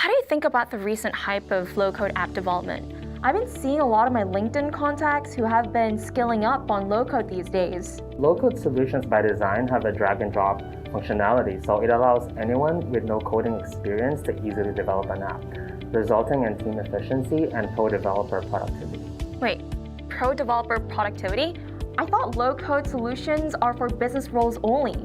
how do you think about the recent hype of low-code app development? I've been seeing a lot of my LinkedIn contacts who have been skilling up on low-code these days. Low-code solutions by design have a drag-and-drop functionality, so it allows anyone with no coding experience to easily develop an app, resulting in team efficiency and pro-developer productivity. Wait, pro-developer productivity? I thought low-code solutions are for business roles only.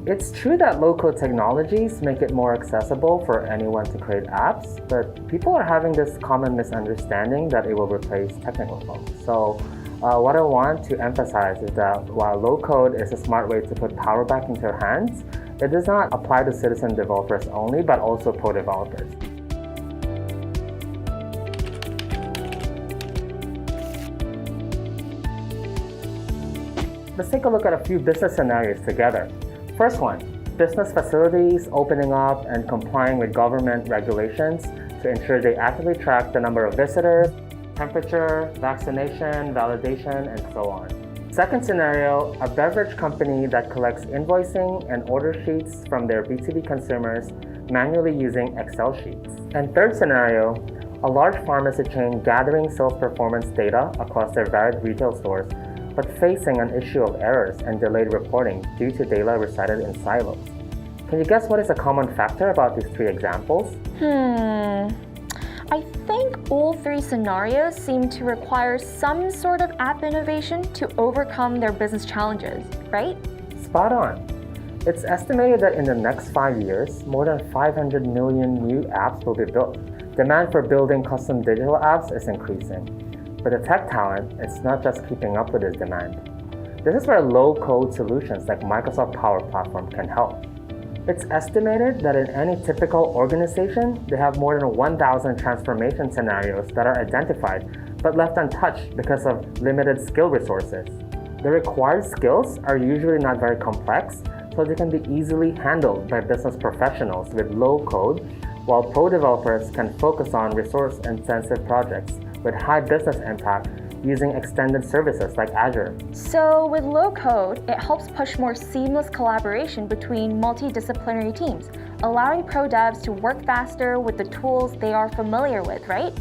It's true that low-code technologies make it more accessible for anyone to create apps, but people are having this common misunderstanding that it will replace technical folks. So what I want to emphasize is that while low-code is a smart way to put power back into your hands, it does not apply to citizen developers only, but also pro-developers. Let's take a look at a few business scenarios together. First one, business facilities opening up and complying with government regulations to ensure they actively track the number of visitors, temperature, vaccination, validation, and so on. Second scenario, a beverage company that collects invoicing and order sheets from their B2B consumers manually using Excel sheets. And third scenario, a large pharmacy chain gathering sales performance data across their varied retail stores, but facing an issue of errors and delayed reporting due to data resided in silos. Can you guess what is a common factor about these three examples? I think all three scenarios seem to require some sort of app innovation to overcome their business challenges, right? Spot on. It's estimated that in the next 5 years, more than 500 million new apps will be built. Demand for building custom digital apps is increasing. But the tech talent is not just keeping up with this demand. This is where low-code solutions like Microsoft Power Platform can help. It's estimated that in any typical organization, they have more than 1,000 transformation scenarios that are identified but left untouched because of limited skill resources. The required skills are usually not very complex, so they can be easily handled by business professionals with low code, while pro developers can focus on resource-intensive projects with high business impact using extended services like Azure. So with low code, it helps push more seamless collaboration between multidisciplinary teams, allowing pro devs to work faster with the tools they are familiar with, right?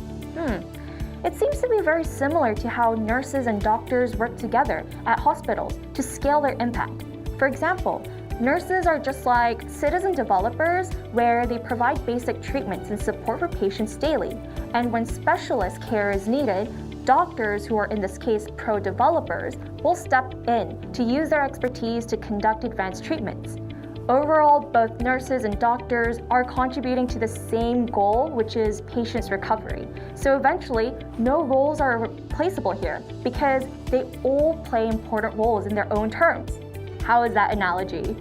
It seems to be very similar to how nurses and doctors work together at hospitals to scale their impact. For example, nurses are just like citizen developers where they provide basic treatments and support for patients daily. And when specialist care is needed, doctors, who are in this case pro developers, will step in to use their expertise to conduct advanced treatments. Overall, both nurses and doctors are contributing to the same goal, which is patients' recovery. So eventually, no roles are replaceable here because they all play important roles in their own terms. How is that analogy?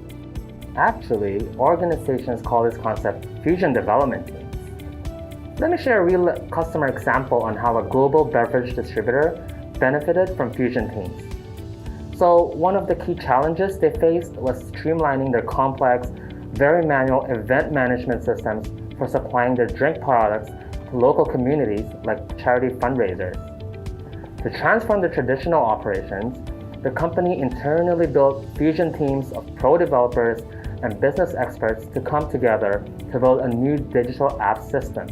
Actually, organizations call this concept fusion development teams. Let me share a real customer example on how a global beverage distributor benefited from fusion teams. So one of the key challenges they faced was streamlining their complex, very manual event management systems for supplying their drink products to local communities like charity fundraisers. To transform the traditional operations, the company internally built fusion teams of pro developers and business experts to come together to build a new digital app system.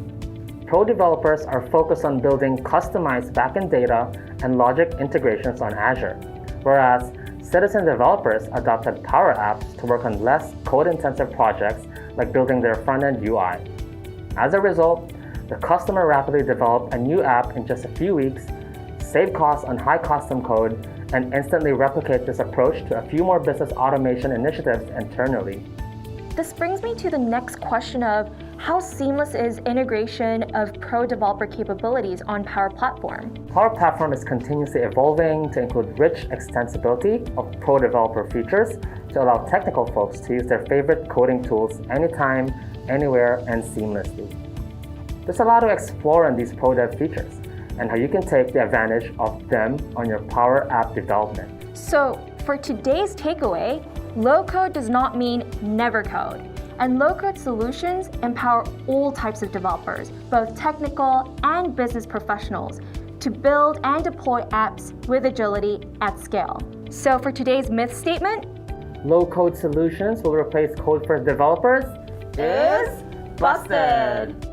Pro developers are focused on building customized backend data and logic integrations on Azure, whereas citizen developers adopted Power Apps to work on less code-intensive projects like building their front-end UI. As a result, the customer rapidly developed a new app in just a few weeks, saved costs on high custom code, and instantly replicate this approach to a few more business automation initiatives internally. This brings me to the next question of how seamless is integration of pro developer capabilities on Power Platform? Power Platform is continuously evolving to include rich extensibility of pro developer features to allow technical folks to use their favorite coding tools anytime, anywhere, and seamlessly. There's a lot to explore in these pro dev features and how you can take the advantage of them on your Power App development. So for today's takeaway, low code does not mean never code. And low-code solutions empower all types of developers, both technical and business professionals, to build and deploy apps with agility at scale. So for today's myth statement, low-code solutions will replace code-first developers is busted.